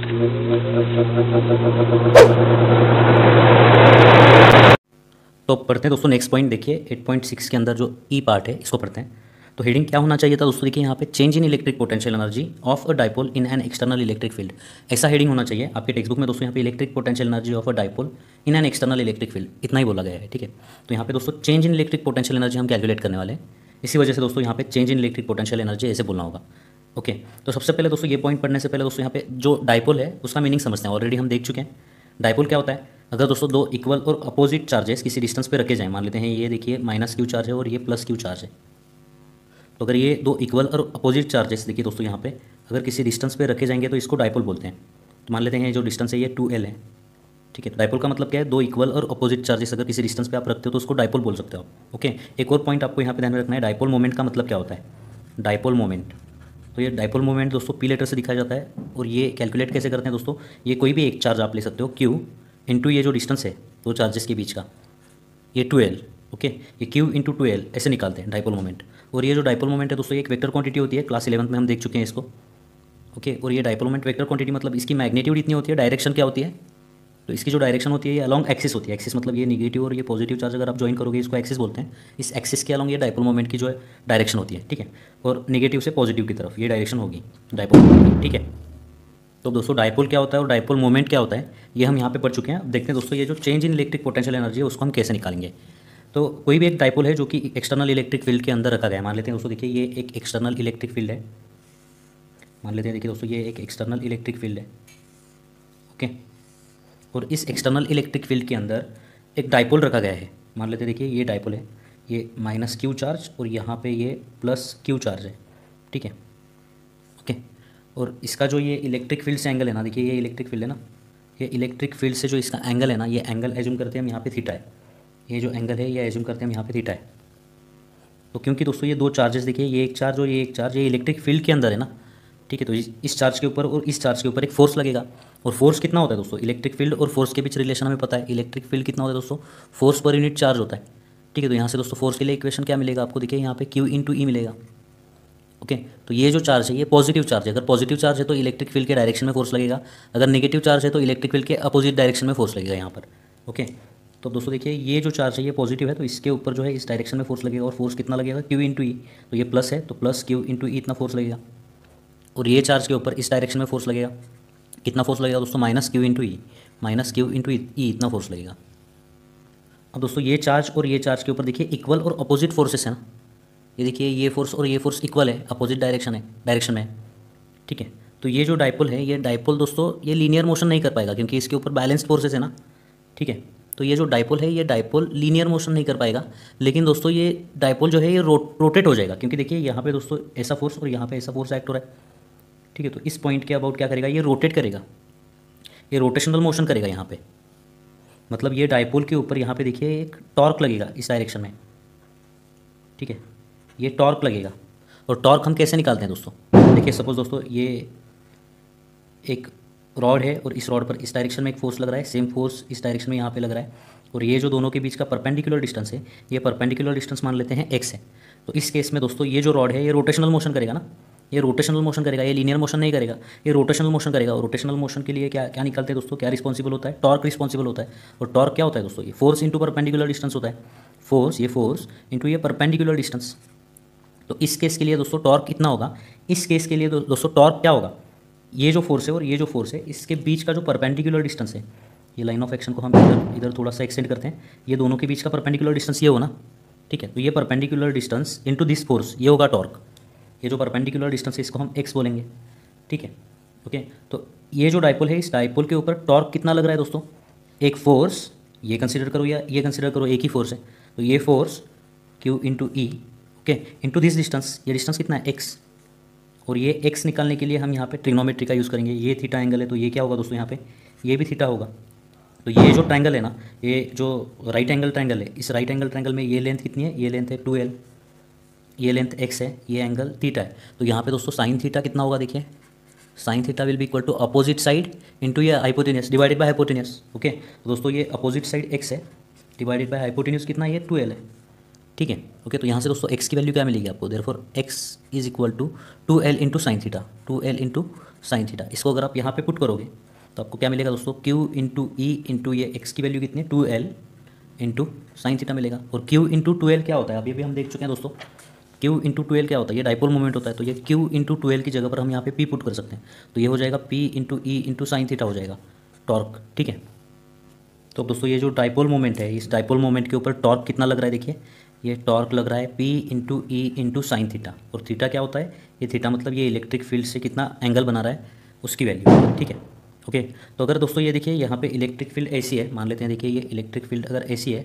तो पढ़ते हैं दोस्तों नेक्स्ट पॉइंट। देखिए 8.6 के अंदर जो ई पार्ट है इसको पढ़ते हैं। तो हेडिंग क्या होना चाहिए था दोस्तों? देखिए यहाँ पे change in electric potential energy of a dipole in an external electric field, ऐसा हेडिंग होना चाहिए आपके टेक्स्ट बुक में दोस्तों। यहाँ पे electric potential energy of a dipole in an external electric field इतना ही बोला गया है, ठीक है। तो यहाँ पे दोस्तों change in electric potential energy हम कैलकुलेट करने वाले हैं, इसी वजह से दोस्तों यहाँ पे change in electric potential energy ऐसे बोलना होगा। ओके, तो सबसे पहले दोस्तों ये पॉइंट पढ़ने से पहले दोस्तों यहाँ पे जो डाइपोल है उसका मीनिंग समझते हैं। ऑलरेडी हम देख चुके हैं डाइपोल क्या होता है। अगर दोस्तों दो इक्वल और अपोजिट चार्जेस किसी डिस्टेंस पे रखे जाएं, मान लेते हैं ये देखिए माइनस क्यू चार्ज है और ये प्लस क्यू चार्ज है, तो अगर ये दो इक्वल और अपोजिट चार्जेस देखिए दोस्तों यहाँ पे अगर किसी डिस्टेंस पे रखे जाएंगे तो इसको डाइपोल बोलते हैं। तो मान लेते हैं जो डिस्टेंस है ये 2L है, ठीक है। डाइपोल का मतलब क्या है? दो इक्वल और अपोजिट चार्जेस अगर किसी डिस्टेंस पे आप रखते हो तो उसको डाइपोल बोल सकते हो आप। ओके, एक और पॉइंट आपको यहाँ पे ध्यान में रखना है, डाइपोल मोमेंट का मतलब क्या होता है? डाइपोल मोमेंट, तो ये डाइपोल मोमेंट दोस्तों पी लेटर से दिखाया जाता है। और ये कैलकुलेट कैसे करते हैं दोस्तों? ये कोई भी एक चार्ज आप ले सकते हो Q इंटू ये जो डिस्टेंस है दो चार्जेस के बीच का, ये 2L, ओके, ये Q इंटू 2L ऐसे निकालते हैं डाइपोल मोमेंट। और ये जो डाइपोल मोमेंट है दोस्तों ये एक वेक्टर क्वांटिटी होती है, क्लास 11th में हम देख चुके हैं इसको। ओके, और ये डाइपोल मोमेंट वेक्टर क्वांटिटी मतलब इसकी मैग्नीट्यूड इतनी होती है, डायरेक्शन क्या होती है? तो इसकी जो डायरेक्शन होती है ये अलॉन्ग एक्सिस होती है। एक्सिस मतलब ये नेगेटिव और ये पॉजिटिव चार्ज अगर आप ज्वाइन करोगे इसको एक्सिस बोलते हैं। इस एक्सिस के अलॉन्ग ये डाइपोल मोमेंट की जो है डायरेक्शन होती है, ठीक है। और नेगेटिव से पॉजिटिव की तरफ ये डायरेक्शन होगी डाइपोल मोमेंट की, ठीक है। तो दोस्तों डाइपोल क्या होता है और डाइपोल मोमेंट क्या होता है ये हम यहाँ पे पढ़ चुके हैं। अब देखते हैं दोस्तों ये जो change in electric potential energy है उसको हम कैसे निकालेंगे। तो कोई भी एक डाइपोल है जो कि एक्सटर्नल इलेक्ट्रिक फील्ड के अंदर रखा गया है, मान लेते हैं दोस्तों देखिए ये एक एक्सटर्नल इलेक्ट्रिक फील्ड है, मान लेते हैं देखिए दोस्तों ये एक एक्सटर्नल इलेक्ट्रिक फील्ड है, ओके। और इस एक्सटर्नल इलेक्ट्रिक फील्ड के अंदर एक डाइपोल रखा गया है, मान लेते हैं देखिए ये डाइपोल है, ये माइनस क्यू चार्ज और यहाँ पे ये प्लस क्यू चार्ज है, ठीक है, ओके। और इसका जो ये इलेक्ट्रिक फील्ड से एंगल है ना, देखिए ये इलेक्ट्रिक फील्ड है ना, ये इलेक्ट्रिक फील्ड से जो इसका एंगल है ना, ये एंगल एज्यूम करते हैं हम यहाँ पे थीटा है, ये जो एंगल है ये एज्यूम करते हैं हम यहाँ पे थीटा है। तो क्योंकि दोस्तों ये दो चार्जेस देखिए ये एक चार्ज और ये एक चार्ज, ये इलेक्ट्रिक फील्ड के अंदर है ना, ठीक है। तो इस चार्ज के ऊपर और इस चार्ज के ऊपर एक फोर्स लगेगा। और फोर्स कितना होता है दोस्तों? इलेक्ट्रिक फील्ड और फोर्स के बीच रिलेशन हमें पता है, इलेक्ट्रिक फील्ड कितना होता है दोस्तों? फोर्स पर यूनिट चार्ज होता है, ठीक है। तो यहाँ से दोस्तों फोर्स के लिए इक्वेशन क्या मिलेगा आपको? देखिए यहाँ पे Q इंटू ई मिलेगा, ओके। तो ये जो चार्ज है ये पॉजिटिव चार्ज है, अगर पॉजिटिव चार्ज है तो इलेक्ट्रिक फील्ड के डायरेक्शन में फोर्स लगेगा, अगर नेगेटिव चार्ज है तो इलेक्ट्रिक फील्ड के अपोजिट डायरेक्शन में फोर्स लगेगा यहाँ पर, ओके। तो दोस्तों देखिए ये जो चार्ज है ये पॉजिटिव है तो इसके ऊपर जो है इस डायरेक्शन में फोर्स लगेगा, और फोर्स कितना लगेगा? Q इंटू ई, तो ये प्लस है तो प्लस Q इंटू ई इतना फोर्स लगेगा। और ये चार्ज के ऊपर इस डायरेक्शन में फोर्स लगेगा, कितना फोर्स लगेगा दोस्तों? माइनस Q इंटू ई, माइनस Q इंटू ई इतना फोर्स लगेगा। अब दोस्तों ये चार्ज और ये चार्ज के ऊपर देखिए इक्वल और अपोजिट फोर्सेस है ना, ये देखिए ये फोर्स और ये फोर्स इक्वल है, अपोजिट डायरेक्शन में, ठीक है। तो ये जो डाइपोल है ये डाइपोल दोस्तों ये लीनियर मोशन नहीं कर पाएगा क्योंकि इसके ऊपर बैलेंस्ड फोर्सेस है ना, ठीक है। तो ये जो डाइपोल है ये डाइपोल लीनियर मोशन नहीं कर पाएगा, लेकिन दोस्तों ये डाइपोल जो है ये रोटेट हो जाएगा, क्योंकि देखिए यहाँ पे दोस्तों ऐसा फोर्स और यहाँ पे ऐसा फोर्स एक्ट हो रहा है, ठीक है। तो इस पॉइंट के अबाउट क्या करेगा? ये रोटेट करेगा, ये रोटेशनल मोशन करेगा यहाँ पे। मतलब ये डाइपोल के ऊपर यहाँ पे देखिए एक टॉर्क लगेगा इस डायरेक्शन में, ठीक है, ये टॉर्क लगेगा। और टॉर्क हम कैसे निकालते हैं दोस्तों? देखिए सपोज दोस्तों ये एक रॉड है और इस रॉड पर इस डायरेक्शन में एक फोर्स लग रहा है, सेम फोर्स इस डायरेक्शन में यहाँ पे लग रहा है, और ये जो दोनों के बीच का परपेंडिकुलर डिस्टेंस है ये परपेंडिकुलर डिस्टेंस मान लेते हैं x है। तो इस केस में दोस्तों ये जो रॉड है ये रोटेशनल मोशन करेगा ना, ये रोटेशनल मोशन करेगा, ये लीनियर मोशन नहीं करेगा, ये रोटेशनल मोशन करेगा। और रोटेशनल मोशन के लिए क्या क्या निकालते हैं दोस्तों? क्या रिस्पॉन्सिबल होता है? टॉर्क रिस्पॉन्सिबल होता है। और टॉर्क क्या होता है दोस्तों? ये फोर्स इंटू परपेंडिकुलर डिस्टेंस होता है, फोर्स, ये फोर्स इंटू ये परपेंडिकुलर डिस्टेंस। तो इस केस के लिए दोस्तों टॉर्क कितना होगा? इस केस के लिए दोस्तों टॉर्क क्या होगा? ये जो फोर्स है और ये जो फोर्स है इसके बीच का जो परपेंडिकुलर डिस्टेंस है, ये लाइन ऑफ एक्शन को हम इधर थोड़ा सा एक्सटेंड करते हैं, ये दोनों के बीच का परपेंडिकुलर डिस्टेंस ये हो ना, ठीक है। तो ये perpendicular distance into this force ये होगा टॉर्क। ये जो परपेंडिकुलर डिस्टेंस है इसको हम x बोलेंगे, ठीक है, ओके। तो ये जो डाइपोल है इस डाइपोल के ऊपर टॉर्क कितना लग रहा है दोस्तों? एक फोर्स, ये कंसिडर करो या ये कंसिडर करो, एक ही फोर्स है। तो ये force Q into E, okay, into this distance, ये डिस्टेंस कितना है? x। और ये x निकालने के लिए हम यहाँ पे ट्रिग्नोमेट्री का यूज़ करेंगे। ये थीटा एंगल है तो ये क्या होगा दोस्तों? यहाँ पे ये भी थीटा होगा। तो ये जो ट्रायंगल है ना, ये जो राइट एंगल ट्रायंगल है, इस राइट एंगल ट्रायंगल में ये लेंथ कितनी है? ये लेंथ है 2L, ये लेंथ x है, ये एंगल थीटा है। तो यहाँ पे दोस्तों साइन थीटा कितना होगा? देखिए sine theta will be equal to opposite side into ये hypotenuse divided by hypotenuse, okay. तो दोस्तों ये अपोजिट साइड x है डिवाइडेड बाय हाइपोटेन्यूस कितना? ये 2L है, ठीक है, ओके। तो यहाँ से दोस्तों x की वैल्यू क्या मिलेगी आपको? Therefore x is equal to 2L into sine theta, 2L into sine theta. इसको अगर आप यहाँ पे पुट करोगे तो आपको क्या मिलेगा दोस्तों, Q इंटू ई इंटू ये एक्स की वैल्यू कितनी है 2L इंटू साइन थीटा मिलेगा। और Q इंटू 2L क्या होता है, अभी भी हम देख चुके हैं दोस्तों, Q इंटू 2L क्या होता है, ये डाइपोल मोमेंट होता है। तो ये Q इंटू 2L की जगह पर हम यहाँ पे P पुट कर सकते हैं, तो ये हो जाएगा P into E into sine theta हो जाएगा टॉर्क, ठीक है। तो दोस्तों ये जो डाइपोल मोमेंट है, इस डाइपोल मोमेंट के ऊपर टॉर्क कितना लग रहा है, देखिए ये टॉर्क लग रहा है P into E into sine theta. और थीटा क्या होता है, ये थीटा मतलब ये इलेक्ट्रिक फील्ड से कितना एंगल बना रहा है उसकी वैल्यू, ठीक है। ओके, तो अगर दोस्तों ये देखिए यहाँ पे इलेक्ट्रिक फील्ड ऐसी है, मान लेते हैं, देखिए ये इलेक्ट्रिक फील्ड अगर ऐसी है,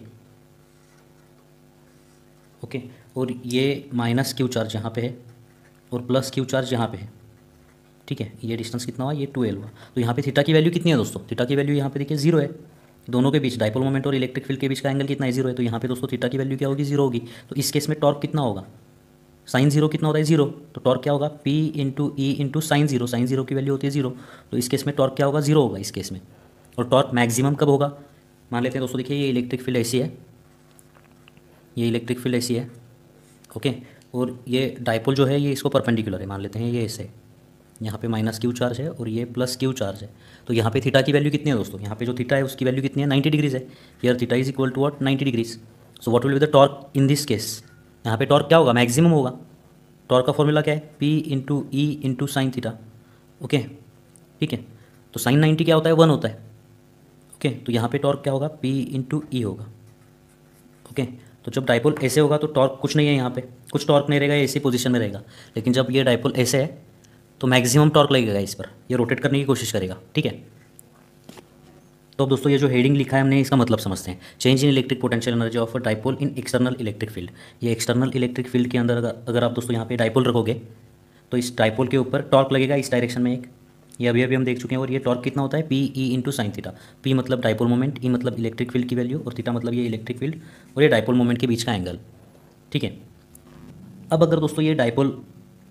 ओके, और ये माइनस क्यू चार्ज यहाँ पे है और प्लस क्यू चार्ज यहाँ पे है, ठीक है। ये डिस्टेंस कितना हुआ, ये 2L हुआ। तो यहाँ पे थीटा की वैल्यू कितनी है दोस्तों, थीटा की वैल्यू यहाँ पे देखिए 0 है। दोनों के बीच डाइपोल मोमेंट और इलेक्ट्रिक फील्ड के बीच का एंगल कितना है, 0 है। तो यहाँ पे दोस्तों थीटा की वैल्यू क्या होगी, 0 होगी। तो इस केस में टॉर्क कितना होगा, साइन 0 कितना होता है, 0। तो टॉर्क क्या होगा, P into E into sine 0, sine 0 की वैल्यू होती है 0। तो इस केस में टॉर्क क्या होगा, 0 होगा इस केस में। और टॉर्क मैक्सिमम कब होगा, मान लेते हैं दोस्तों, देखिए ये इलेक्ट्रिक फील्ड ऐसी है, ये इलेक्ट्रिक फील्ड ऐसी है, ओके, और ये डाइपोल जो है ये इसको परपेंडिकुलर है, मान लेते हैं ये ऐसे, यहाँ पे माइनस क्यू चार्ज है और ये प्लस क्यू चार्ज है। तो यहाँ पे थीटा की वैल्यू कितनी है दोस्तों, यहाँ पे जो थीटा है उसकी वैल्यू कितनी है, 90 डिग्रीज है। Here theta is equal to what, 90 degrees. So what will be the torque in this case, यहाँ पे टॉर्क क्या होगा, मैक्सिमम होगा। टॉर्क का फॉर्मूला क्या है, P into E into sine theta, okay, ठीक है। तो साइन 90 क्या होता है, 1 होता है, ओके। तो यहाँ पे टॉर्क क्या होगा, P इंटू ई होगा, ओके। तो जब डाइपोल ऐसे होगा तो टॉर्क कुछ नहीं है, यहाँ पे कुछ टॉर्क नहीं रहेगा, ऐसी पोजीशन में रहेगा। लेकिन जब ये डाइपोल ऐसे है तो मैक्सिमम टॉर्क लगेगा इस पर, ये रोटेट करने की कोशिश करेगा, ठीक है। तो अब दोस्तों ये जो हेडिंग लिखा है हमने, इसका मतलब समझते हैं। Change in electric potential energy of a dipole in external electric field. ये एक्सटर्नल इलेक्ट्रिक फील्ड के अंदर अगर आप दोस्तों यहाँ पे डाइपोल रखोगे तो इस डाइपोल के ऊपर टॉर्क लगेगा इस डायरेक्शन में एक, ये अभी अभी हम देख चुके हैं। और ये टॉर्क कितना होता है, P ई इंटू साइन थीटा। P मतलब डाइपोल मोमेंट, E मतलब इलेक्ट्रिक फील्ड की वैल्यू और थीटा मतलब ये इलेक्ट्रिक फील्ड और ये डाइपोल मोमेंट के बीच का एंगल, ठीक है। अब अगर दोस्तों ये डाइपोल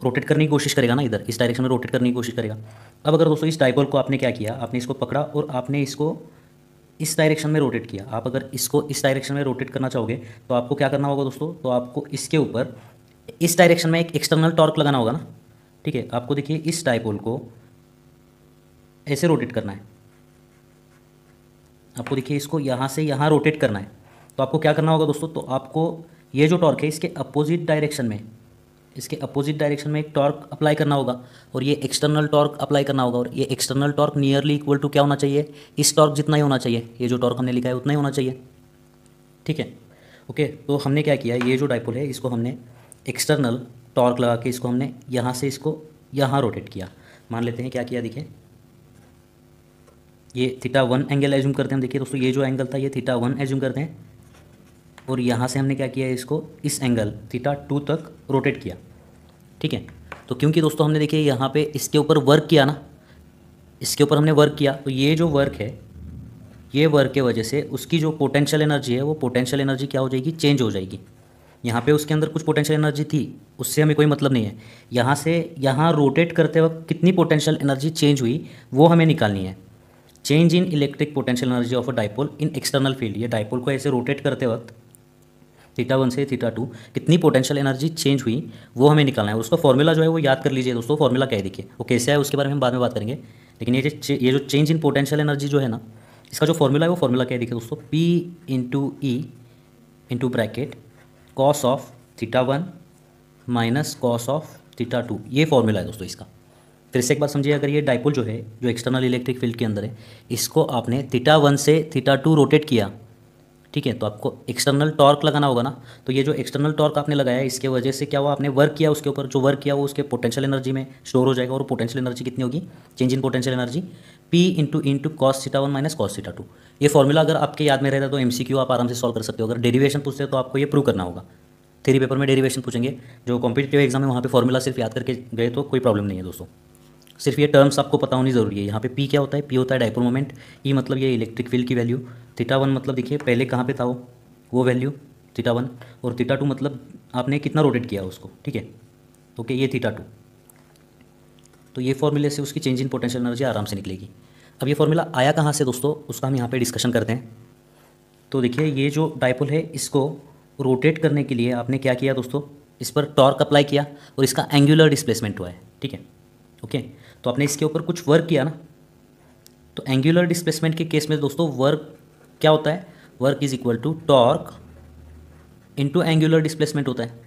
रोटेट करने की कोशिश करेगा ना, इधर इस डायरेक्शन में रोटेट करने की कोशिश करेगा। अब अगर दोस्तों इस डाइपोल को आपने क्या किया, आपने इसको पकड़ा और आपने इसको इस डायरेक्शन में रोटेट किया। आप अगर इसको इस डायरेक्शन में रोटेट करना चाहोगे तो आपको क्या करना होगा दोस्तों, तो आपको इसके ऊपर इस डायरेक्शन में एक एक्सटर्नल टॉर्क लगाना होगा ना, ठीक है। आपको देखिए इस डाइपोल को ऐसे रोटेट करना है, आपको देखिए इसको यहाँ से यहाँ रोटेट करना है। तो आपको क्या करना होगा दोस्तों, तो आपको ये जो टॉर्क है इसके अपोजिट डायरेक्शन में, इसके अपोजिट डायरेक्शन में एक टॉर्क अप्लाई करना होगा और ये एक्सटर्नल टॉर्क अप्लाई करना होगा। और ये external torque nearly equal to क्या होना चाहिए, इस टॉर्क जितना ही होना चाहिए, ये जो टॉर्क हमने लिखा है उतना ही होना चाहिए, ठीक है। ओके, तो हमने क्या किया, ये जो डाइपोल है इसको हमने एक्सटर्नल टॉर्क लगा के इसको हमने यहाँ से इसको यहाँ रोटेट किया। मान लेते हैं क्या किया, देखिए ये θ1 एंगल एज्यूम करते हैं। देखिए दोस्तों ये जो एंगल था ये θ1 एज्यूम करते हैं और यहाँ से हमने क्या किया, इसको इस एंगल θ2 तक रोटेट किया, ठीक है। तो क्योंकि दोस्तों हमने देखिए यहाँ पे इसके ऊपर वर्क किया ना, इसके ऊपर हमने वर्क किया, तो ये जो वर्क है, ये वर्क के वजह से उसकी जो पोटेंशियल एनर्जी है वो पोटेंशियल एनर्जी क्या हो जाएगी, चेंज हो जाएगी। यहाँ पे उसके अंदर कुछ पोटेंशियल एनर्जी थी, उससे हमें कोई मतलब नहीं है। यहाँ से यहाँ रोटेट करते वक्त कितनी पोटेंशियल एनर्जी चेंज हुई वो हमें निकालनी है। Change in electric potential energy of a dipole in external field, ये डाइपोल को ऐसे रोटेट करते वक्त θ1 से θ2 कितनी पोटेंशियल एनर्जी चेंज हुई वो हमें निकालना है। उसका फॉर्मूला जो है वो याद कर लीजिए दोस्तों। फॉर्मूला क्या है देखिए, वो कैसे है उसके बारे में हम बाद में बात करेंगे। लेकिन ये जो चेंज इन पोटेंशियल एनर्जी जो है ना, इसका जो फॉर्मूला है वो फॉर्मूला क्या है देखिए दोस्तों, P into E into bracket cos of θ1 minus cos of θ2, ये फॉर्मूला है दोस्तों इसका। फिर से एक बात समझिए, अगर ये डाइपोल जो है जो एक्सटर्नल इलेक्ट्रिक फील्ड के अंदर है, इसको आपने θ1 से θ2 रोटेट किया, ठीक है, तो आपको एक्सटर्नल टॉर्क लगाना होगा ना। तो ये जो एक्सटर्नल टॉर्क आपने लगाया है इसके वजह से क्या हुआ, आपने वर्क किया उसके ऊपर, जो वर्क किया वो उसके पोटेंशियल एनर्जी में स्टोर हो जाएगा। और पोटेंशियल एनर्जी कितनी होगी, change in potential energy P into cos θ1 minus cos θ2। ये फॉर्मूला अगर आपके याद में रहता तो MCQ आप आराम से सॉल्व कर सकते हो। अगर डेरिवेशन पूछते हो तो आपको ये प्रूव करना होगा। थ्योरी पेपर में डेरिवेशन पूछेंगे, जो कॉम्पिटिटिव एग्जाम है वहाँ पे फॉर्मूला सिर्फ याद करके गए तो कोई प्रॉब्लम नहीं है दोस्तों। सिर्फ ये टर्म्स आपको पता होनी ज़रूरी है। यहाँ पे P क्या होता है, P होता है डाइपोल मोमेंट, E मतलब ये इलेक्ट्रिक फील्ड की वैल्यू, θ1 मतलब देखिए पहले कहाँ पे था वो वैल्यू θ1, और θ2 मतलब आपने कितना रोटेट किया उसको, ठीक है। ओके, ये θ2। तो ये फॉर्मूले से उसकी चेंज इन पोटेंशियल एनर्जी आराम से निकलेगी। अब ये फॉर्मूला आया कहाँ से दोस्तों, उसका हम यहाँ पे डिस्कशन करते हैं। तो देखिए ये जो डाइपोल है इसको रोटेट करने के लिए आपने क्या किया दोस्तों, इस पर टॉर्क अप्लाई किया और इसका एंगुलर डिस्प्लेसमेंट हुआ है, ठीक है। ओके, तो आपने इसके ऊपर कुछ वर्क किया ना, तो एंगुलर डिस्प्लेसमेंट के केस में दोस्तों वर्क क्या होता है, work is equal to torque into angular displacement होता है।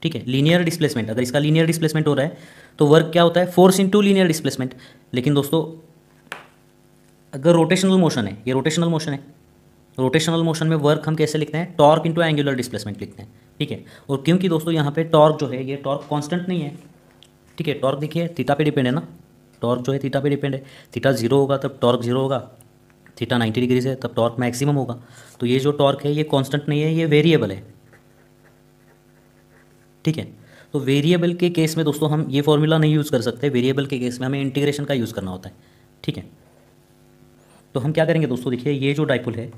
ठीक है, लीनियर डिस्प्लेसमेंट, अगर इसका लीनियर डिस्प्लेसमेंट हो रहा है तो वर्क क्या होता है, फोर्स इनटू लीनियर डिस्प्लेसमेंट। लेकिन दोस्तों अगर रोटेशनल मोशन है, ये रोटेशनल मोशन है, रोटेशनल मोशन में वर्क हम कैसे लिखते हैं, टॉर्क इनटू एंगुलर डिस्प्लेसमेंट लिखते हैं। ठीक है, और क्योंकि दोस्तों यहाँ पे टॉर्क जो है ये टॉर्क कांस्टेंट नहीं है। ठीक है, टॉर्क देखिए थीटा पे डिपेंड है ना, टॉर्क जो है थीटा पे डिपेंड है। थीटा जीरो होगा तब टॉर्क जीरो होगा, थीटा 90 डिग्री है तब टॉर्क मैक्सिमम होगा। तो ये जो टॉर्क है ये कांस्टेंट नहीं है, ये वेरिएबल है। ठीक है, तो वेरिएबल के केस में दोस्तों हम ये फॉर्मूला नहीं यूज़ कर सकते, वेरिएबल के केस में हमें इंटीग्रेशन का यूज़ करना होता है। ठीक है, तो हम क्या करेंगे दोस्तों, देखिए ये जो डाइपोल है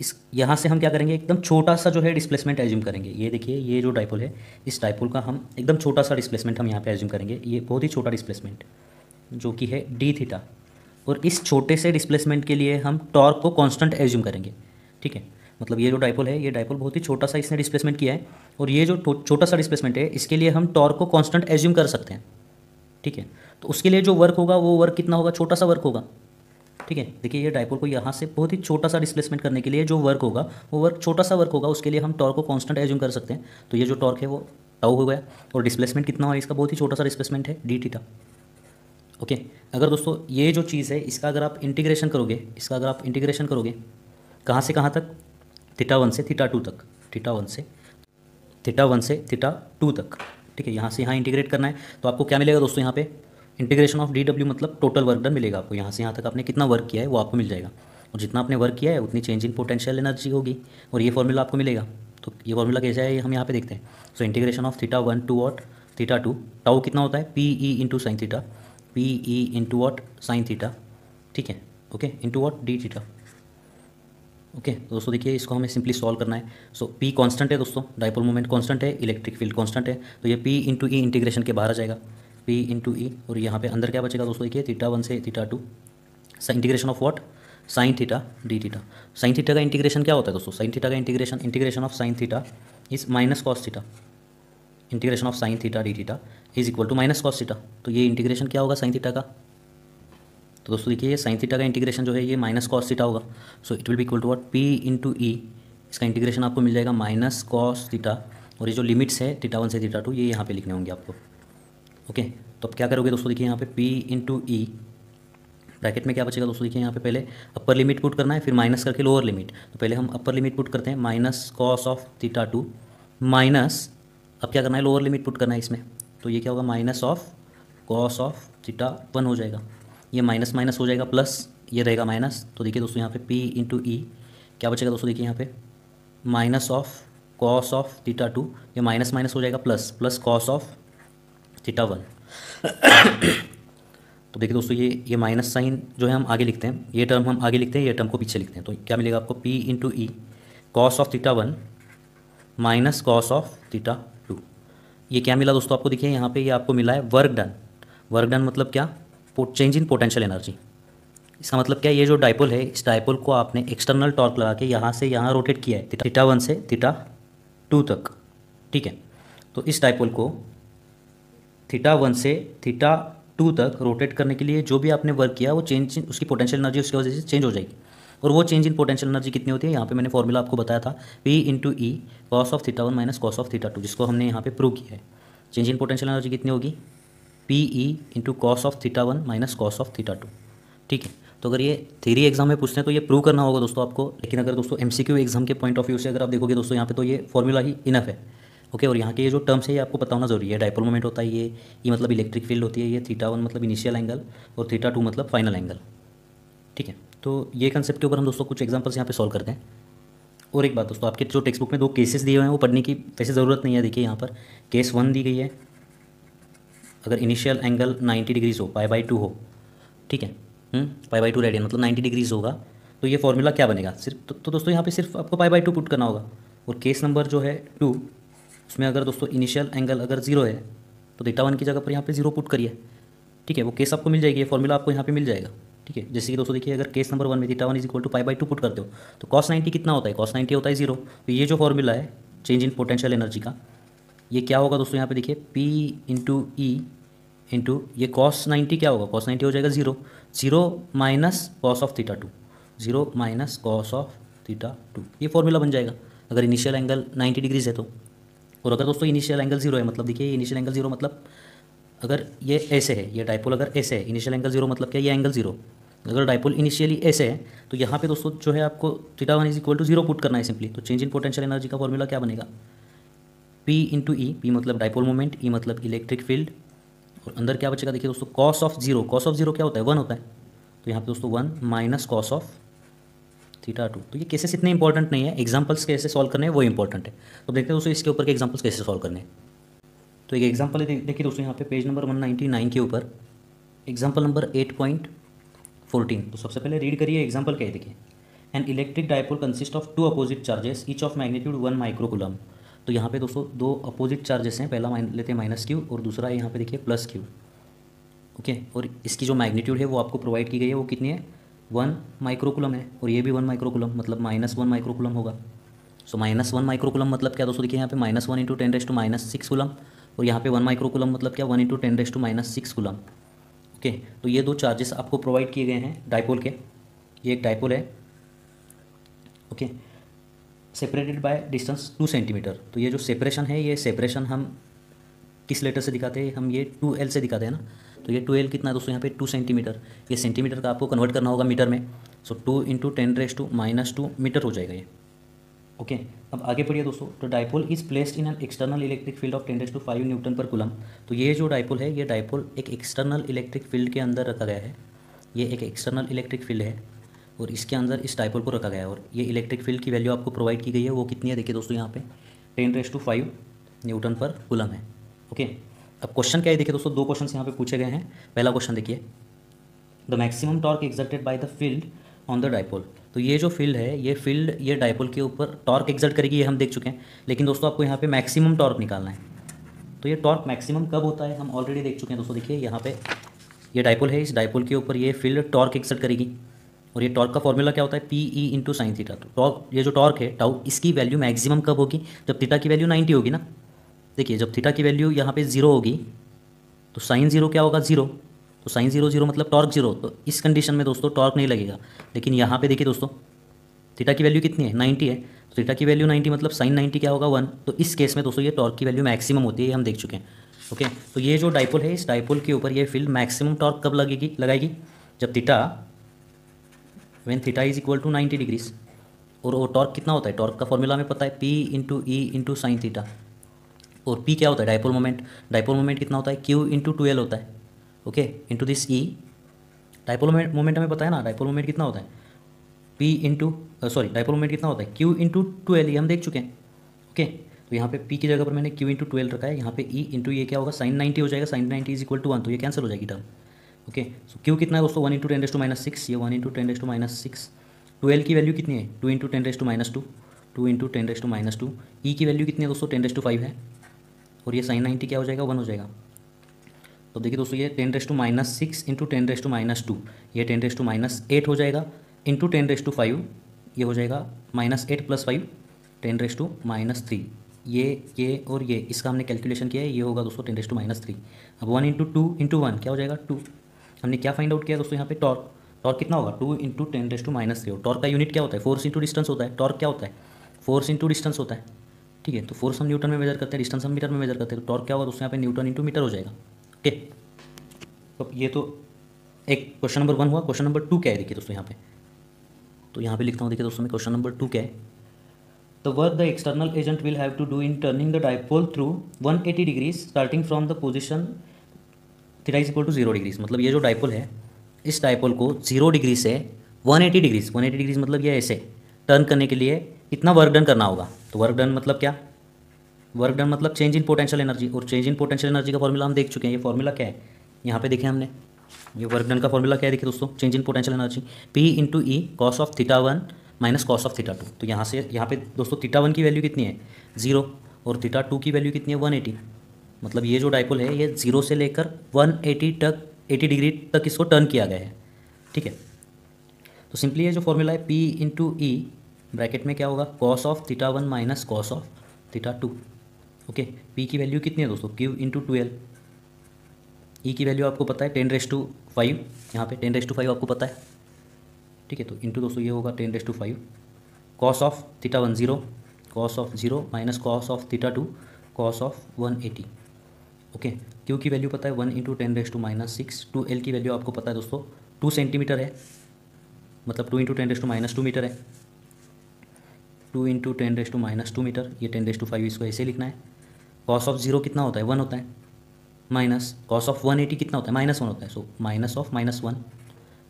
इस यहाँ से हम क्या करेंगे, एकदम छोटा सा जो है डिस्प्लेसमेंट एज्यूम करेंगे। ये देखिए ये जो डाइपोल है, इस डाइपोल का हम एकदम छोटा सा डिस्प्लेसमेंट हम यहाँ पे एज्यूम करेंगे, ये बहुत ही छोटा डिस्प्लेसमेंट जो कि है डी थीटा। और इस छोटे से डिस्प्लेसमेंट के लिए हम टॉर्क को कांस्टेंट एज्यूम करेंगे। ठीक है, मतलब ये जो डाइपोल है, ये डाइपोल बहुत ही छोटा सा इसने डिस्प्लेसमेंट किया है, और ये जो छोटा सा डिस्प्लेसमेंट है इसके लिए हम टॉर्क को कांस्टेंट एज्यूम कर सकते हैं। ठीक है, तो उसके लिए जो वर्क होगा वो वर्क कितना होगा, छोटा सा वर्क होगा। ठीक है, देखिए ये डाइपोल को यहाँ से बहुत ही छोटा सा डिस्प्लेसमेंट करने के लिए जो वर्क होगा वो वर्क छोटा सा वर्क होगा, उसके लिए हम टॉर्क को कांस्टेंट एज्यूम कर सकते हैं। तो ये जो टॉर्क है वो टाउ हो गया, और डिस्प्लेसमेंट कितना हुआ इसका, बहुत ही छोटा सा डिस्प्लेसमेंट है डी थीटा। ओके, अगर दोस्तों ये जो चीज़ है इसका अगर आप इंटीग्रेशन करोगे, इसका अगर आप इंटीग्रेशन करोगे कहाँ से कहाँ तक, थीटा 1 से थीटा 2 तक, थीटा 1 से थीटा 2 तक। ठीक है, यहाँ से यहाँ इंटीग्रेट करना है, तो आपको क्या मिलेगा दोस्तों, यहाँ पे इंटीग्रेशन ऑफ डी डब्ल्यू मतलब टोटल वर्क डन मिलेगा आपको। यहाँ से यहाँ तक आपने कितना वर्क किया है वो आपको मिल जाएगा, और जितना आपने वर्क किया है उतनी चेंज इन पोटेंशियल एनर्जी होगी, और ये फॉर्मूला आपको मिलेगा। तो ये फॉर्मूला कैसा है ये हम यहाँ पे देखते हैं। So integration of theta 1 to what theta 2, tau कितना होता है, P E into sine theta, P E into what sine theta. ठीक है, okay, into what d theta. Okay, तो दोस्तों देखिए इसको हमें सिंपली सॉल्व करना है। सो पी कांस्टेंट है दोस्तों, डाइपोल मोमेंट कांस्टेंट है, इलेक्ट्रिक फील्ड कांस्टेंट है, तो ये पी इंटू ई इंटीग्रेशन के बाहर आ जाएगा, पी इंटू ई, और यहाँ पे अंदर क्या बचेगा दोस्तों, देखिए थीटा 1 से theta 2, integration of what, sine theta d theta. Sine theta का इंटीग्रेशन क्या होता है दोस्तों, साइन थीटा का integration of sine theta is minus cos theta, integration of sine theta d theta is equal to minus cos theta. तो ये integration क्या होगा साइन थीटा का, तो दोस्तों देखिए ये साइन थीटा का इंटीग्रेशन जो है ये माइनस कॉस थीटा होगा। So it will be equal to what, P into E, इसका इंटीग्रेशन आपको मिल जाएगा माइनस कॉस थीटा, और ये जो लिमिट्स है थीटा 1 से थीटा 2 ये यहाँ पे लिखने होंगे आपको। ओके, तो अब क्या करोगे दोस्तों, देखिए यहाँ पे p इंटू ई, ब्रैकेट में क्या बचेगा दोस्तों, देखिए यहाँ पे पहले अपर लिमिट पुट करना है, फिर माइनस करके लोअर लिमिट। तो पहले हम अपर लिमिट पुट करते हैं, minus cos of theta 2 minus, अब क्या करना है, लोअर लिमिट पुट करना है इसमें। तो ये क्या होगा, minus of cos of theta 1 हो जाएगा, ये माइनस माइनस हो जाएगा प्लस, ये रहेगा माइनस। तो देखिए दोस्तों यहाँ पे p इंटू ई क्या बचेगा दोस्तों, देखिए यहाँ पे minus of cos of theta 2, ये माइनस माइनस हो जाएगा plus, plus cos of theta 1। तो देखिए दोस्तों ये माइनस साइन जो है हम आगे लिखते हैं, ये टर्म हम आगे लिखते हैं, ये टर्म को पीछे लिखते हैं। तो क्या मिलेगा आपको, p into E cos of theta 1 minus cos of theta 2। ये क्या मिला दोस्तों आपको, देखिए यहाँ पे ये आपको मिला है वर्क डन। वर्क डन मतलब क्या, चेंज इन पोटेंशियल एनर्जी। इसका मतलब क्या है, ये जो डाइपोल है इस डाइपोल को आपने एक्सटर्नल टॉर्क लगा के यहाँ से यहाँ रोटेट किया है थीटा 1 से थीटा 2 तक। ठीक है, तो इस डाइपोल को थीटा 1 से थीटा 2 तक रोटेट करने के लिए जो भी आपने वर्क किया वो चेंज, उसकी पोटेंशियल एनर्जी उसकी वजह से चेंज हो जाएगी। और वो चेंज इन पोटेंशियल एनर्जी कितनी होती है, यहाँ पे मैंने फॉर्मूला आपको बताया था, p into E cos of theta 1 minus cos of theta 2, जिसको हमने यहाँ पे प्रूव किया है। चेंज इन पोटेंशियल एनर्जी कितनी होगी, P E into cos of theta 1 minus cos of theta 2। ठीक है, तो अगर ये थ्योरी एग्जाम में पूछते हैं तो ये प्रूव करना होगा दोस्तों आपको। लेकिन अगर दोस्तों एमसीक्यू एग्जाम के पॉइंट ऑफ व्यू से अगर आप देखोगे दोस्तों यहाँ पे तो ये फॉर्मूला ही इनफ है। ओके, और यहाँ के ये जो टर्म्स है ये आपको पता होना जरूरी है। डाइपोल मोमेंट होता है ये मतलब इलेक्ट्रिक फील्ड होती है, ये थीटा 1 मतलब इनिशियल एंगल और थीटा 2 मतलब फाइनल एंगल। ठीक है, तो ये कंसेप्ट के ऊपर हम दोस्तों कुछ एग्जाम्पल्स यहाँ पे सॉल्व करते हैं। और एक बात दोस्तों, आपके जो टेक्स्ट बुक में 2 केसेस दिए हुए हैं वो पढ़ने की वैसे ज़रूरत नहीं है। देखिए यहाँ पर केस 1 दी गई है, अगर इनिशियल एंगल 90 डिग्रीज हो, π/2 हो, ठीक है, π/2 रेडियन मतलब 90 डिग्रीज होगा, तो ये फॉर्मूला क्या बनेगा सिर्फ। तो दोस्तों यहाँ पे सिर्फ आपको π/2 पुट करना होगा। और केस नंबर जो है 2, उसमें अगर दोस्तों इनिशियल एंगल अगर 0 है तो थीटा 1 की जगह पर यहाँ पे 0 पुट करिए। ठीक है, वो केस आपको मिल जाएगी, ये फॉर्मूला आपको यहाँ पे मिल जाएगा। ठीक है, जैसे कि दोस्तों देखिए अगर केस नंबर 1 में theta 1 is equal to π/2 put करते हो तो cos 90 कितना होता है, cos 90 होता है 0। तो ये जो फॉर्मूला है चेंज इन पोटेंशियल एनर्जी का, ये क्या होगा दोस्तों, यहाँ पे देखिए p इंटू ई इंटू ये कॉस 90 क्या होगा, कॉस 90 हो जाएगा 0, 0 minus cos of theta 2, 0 minus cos of theta 2, ये फॉर्मूला बन जाएगा अगर इनिशियल एंगल 90 डिग्रीज है तो। और अगर दोस्तों इनिशियल एंगल 0 है, मतलब देखिए इनिशियल एंगल 0 मतलब अगर ये ऐसे है, ये डाइपोल अगर ऐसे है, इनिशियल एंगल 0 मतलब क्या, ये एंगल 0, अगर डाइपोल इनिशियली ऐसे है तो यहाँ पे दोस्तों जो है आपको theta 1 is equal to 0 put करना है सिंपली। तो चेंज इन पोटेंशियल एनर्जी का फॉर्मूला क्या बनेगा, पी इंटू ई, पी मतलब डाइपोल मोमेंट, ई मतलब इलेक्ट्रिक फील्ड, और अंदर क्या बचेगा देखिए दोस्तों, कॉस ऑफ 0, कॉस ऑफ 0 क्या होता है, 1 होता है, तो यहाँ पे दोस्तों 1 माइनस कॉस ऑफ थीटा 2। तो ये केसेस इतने इंपॉर्टेंट नहीं है, एग्जाम्पल्स कैसे सॉल्व करने हैं वो इंपॉर्टेंट है। तो देखते हैं दोस्तों इसके ऊपर के एग्जाम्पल्स कैसे सॉल्व करने हैं। तो एक एग्जाम्पल देखिए दोस्तों यहाँ पे पेज नंबर 199 के ऊपर एग्जाम्पल नंबर 8.14। तो सबसे पहले रीड करिए एग्जाम्पल क्या है, देखिए an electric dipole consist of two opposite charges each of magnitude 1 microcoulomb. तो यहाँ पे दोस्तों दो अपोजिट चार्जेस हैं, पहला लेते हैं माइनस क्यू और दूसरा यहाँ पे देखिए प्लस क्यू। ओके, और इसकी जो मैग्नीट्यूड है वो आपको प्रोवाइड की गई है, वो कितनी है, 1 माइक्रोकूलम है, और ये भी 1 माइक्रोकूलम मतलब -1 माइक्रोकूलम होगा। सो -1 माइक्रोकूलम मतलब क्या दोस्तों, देखिए यहाँ पे -1 इंटू 10⁻⁻6 कूलम, और यहाँ पे 1 माइक्रोकूलम मतलब क्या, 1 इंटू 10⁻⁻6 कूलम। ओके, तो ये दो चार्जेस आपको प्रोवाइड किए गए हैं डाइपोल के। ये एक डाइपोल है, okay, separated by distance 2 centimetre. तो ये जो सेपरेशन है, ये सेपरेशन हम किस लेटर से दिखाते हैं, हम ये 2L से दिखाते हैं ना। तो ये 2L कितना है दोस्तों, यहाँ पे 2 सेंटीमीटर, ये सेंटीमीटर का आपको कन्वर्ट करना होगा मीटर में। सो 2 इंटू 10⁻⁻² मीटर हो जाएगा ये। ओके, अब आगे बढ़िए दोस्तों। तो dipole is placed in an external electric field of 10⁵ Newton पर कूलम। तो ये जो डाइपोल है, ये डाइपोल एक एक्सटर्नल इलेक्ट्रिक फील्ड के अंदर रखा गया है। ये एक एक्सटर्नल इलेक्ट्रिक फील्ड है और इसके अंदर इस डाइपोल को रखा गया है, और ये इलेक्ट्रिक फील्ड की वैल्यू आपको प्रोवाइड की गई है, वो कितनी है देखिए दोस्तों, यहाँ पे 10⁵ न्यूटन पर कूलम है। ओके, अब क्वेश्चन क्या है देखिए दोस्तों, दो क्वेश्चन यहाँ पे पूछे गए हैं। पहला क्वेश्चन देखिए, the maximum torque exerted by the field on the dipole. तो ये जो फील्ड है, ये फील्ड ये डाइपोल के ऊपर टॉर्क एक्सर्ट करेगी, ये हम देख चुके हैं, लेकिन दोस्तों आपको यहाँ पे मैक्सिमम टॉर्क निकालना है। तो ये टॉर्क मैक्सिमम कब होता है, हम ऑलरेडी देख चुके हैं दोस्तों। देखिए यहाँ पे ये डाइपोल है, इस डाइपोल के ऊपर ये फील्ड टॉर्क एक्सर्ट करेगी, और ये टॉर्क का फॉर्मूला क्या होता है, P E into sine theta. तो टॉर्क, ये जो टॉर्क है टाउ, इसकी वैल्यू मैक्सिमम कब होगी, जब थीटा की वैल्यू 90 होगी ना। देखिए जब थीटा की वैल्यू यहाँ पे 0 होगी तो साइन 0 क्या होगा, 0। तो साइन 0 0 मतलब टॉर्क 0। तो इस कंडीशन में दोस्तों टॉर्क नहीं लगेगा। लेकिन यहाँ पे देखिए दोस्तों, थीटा की वैल्यू कितनी है, 90 है, तो थीटा की वैल्यू 90 मतलब साइन 90 क्या होगा, 1। तो इस केस में दोस्तों ये टॉर्क की वैल्यू मैक्सिमम होती है, ये हम देख चुके हैं। ओके, तो ये जो डाइपोल है, इस डाइपोल के ऊपर ये फील्ड मैक्सिमम टॉर्क कब लगाएगी, जब theta, when theta is equal to 90 degrees. और वो टॉर्क कितना होता है, टॉर्क का फॉर्मूला हमें पता है, P into E into sine theta. और पी क्या होता है, डाइपोल मोमेंट, डाइपोल मोमेंट कितना होता है, क्यू इंटू 2L होता है। Okay, into this E, dipole moment हमें पता है ना, डाइपोल मोमेंट कितना होता है, पी इंटू डाइपोल मोमेंट कितना होता है, क्यू इंटू 2L, ये हम देख चुके हैं। ओके, तो यहाँ पे पी की जगह पर मैंने क्यू इंटू 2L रखा है, यहाँ पे ई इंटू ये क्या होगा, साइन 90 हो जाएगा, साइन 90 इज इक्वल टू 1, तो ये कैंसिल हो जाएगी टर्म। ओके, सो क्यू कितना है दोस्तों, 1 इंटू 10⁻⁻6, ये 1 इंटू 10⁻⁻6। 2L की वैल्यू कितनी है, 2 इंटू 10⁻², 2 इंटू 10⁻²। ई की वैल्यू कितनी है दोस्तों, 10⁵ है, और ये साइन 90 क्या हो जाएगा, 1 हो जाएगा। तो देखिए दोस्तों, ये 10⁻6 इंटू 10⁻², ये 10⁻8 हो जाएगा, इंटू 10⁵, ये हो जाएगा -8 + 5 10⁻3। ये और ये, इसका हमने कैलकुलेशन किया है, ये होगा दोस्तों 10⁻3। अब 1 इंटू 2 इंटू 1 क्या हो जाएगा, 2। हमने क्या फाइंड आउट किया दोस्तों यहाँ पे, टॉर्क। टॉर्क कितना होगा, 2 इंटू 10⁻3। और टॉर्क का यूनिट क्या होता है, फोर्स इंटू डिस्टेंस होता है। टॉर्क क्या होता है, फोर्स इंटू डिस्टेंस होता है। ठीक है, तो फोर्स हम न्यूटन में मेजर करते हैं, डिस्टेंस हम मीटर में मेजर करते हैं, तो टॉर्क क्या होगा दोस्तों यहाँ पे, न्यूटन इंटू मीटर हो जाएगा। ओके, तो ये तो एक क्वेश्चन नंबर 1 हुआ। क्वेश्चन नंबर 2 क्या है देखिए दोस्तों यहाँ पे, तो यहाँ पे लिखता हूँ, देखिए दोस्तों मैं क्वेश्चन नंबर 2 क्या है, the work the external agent will have to do in turning the dipole through 180 degrees starting from the position theta is equal to 0 degrees. मतलब ये जो डाइपोल है, इस डाइपोल को 0 डिग्री से 180 डिग्रीज, 180 डिग्रीज मतलब ये ऐसे टर्न करने के लिए कितना वर्क डन करना होगा। तो वर्क डन मतलब क्या, वर्क डन मतलब चेंज इन पोटेंशियल एनर्जी, और चेंज इन पोटेंशियल एनर्जी का फॉर्मूला हम देख चुके हैं। ये फॉर्मूला क्या है, यहाँ पे देखें हमने, ये वर्क डन का फॉर्मूला क्या है देखिए दोस्तों, change in potential energy, P into E cos of theta 1 minus cos of theta 2। तो यहाँ से यहाँ पे दोस्तों थीटा 1 की वैल्यू कितनी है, 0, और थीटा 2 की वैल्यू कितनी है, 180। मतलब ये जो डाइपोल है, ये 0 से लेकर 180 तक, 80 डिग्री तक इसको टर्न किया गया है। ठीक है, तो सिंपली ये जो फॉर्मूला है, पी इंटू ई ब्रैकेट में क्या होगा, cos of theta 1 minus cos of theta 2। Okay, P की वैल्यू कितनी है दोस्तों, क्यू इंटू 2L, ई की वैल्यू आपको पता है 10⁵, यहाँ पे 10⁵ आपको पता है, ठीक है। तो इंटू दोस्तों ये होगा 10⁵, cos of θ1 0, cos of 0 minus cos of θ2, cos of 180। Okay, Q की वैल्यू पता है 1 इंटू 10⁻⁻6। 2L की वैल्यू आपको पता है दोस्तों 2 सेंटीमीटर है, मतलब 2 इंटू 10⁻² मीटर है, 2 इंटू 10⁻² मीटर, ये 10⁵ इसको ऐसे लिखना है। कॉस ऑफ 0 कितना होता है 1 होता है, माइनस कॉस ऑफ 180 कितना होता है -1 होता है, so minus of -1,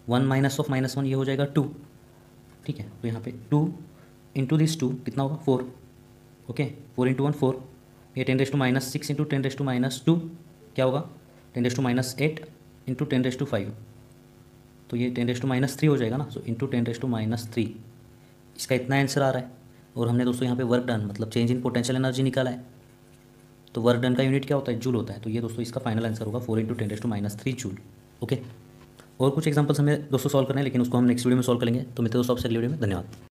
1 minus of -1 ये हो जाएगा 2, ठीक है। तो यहाँ पे 2 इंटू दिस 2 कितना होगा 4, ओके, 4 इंटू 1 4, ये 10⁻⁶ इंटू 10⁻² क्या होगा 10⁻8 इंटू 10⁵, तो ये 10⁻³ हो जाएगा ना, सो इंटू 10⁻3, इसका इतना आंसर आ रहा है। और हमने दोस्तों यहाँ पे वर्क डन मतलब चेंज इन पोटेंशियल एनर्जी निकाला है, तो वर्क डन का यूनिट क्या होता है जूल होता है, तो ये दोस्तों इसका फाइनल आंसर होगा 4 इंटू 10⁻³ जूल। ओके, और कुछ एग्जांपल्स हमें दोस्तों सॉल्व करना है, लेकिन उसको हम नेक्स्ट वीडियो में सॉल्व करेंगे। तो मिलते हैं दोस्तों आपसे अगली वीडियो में, धन्यवाद।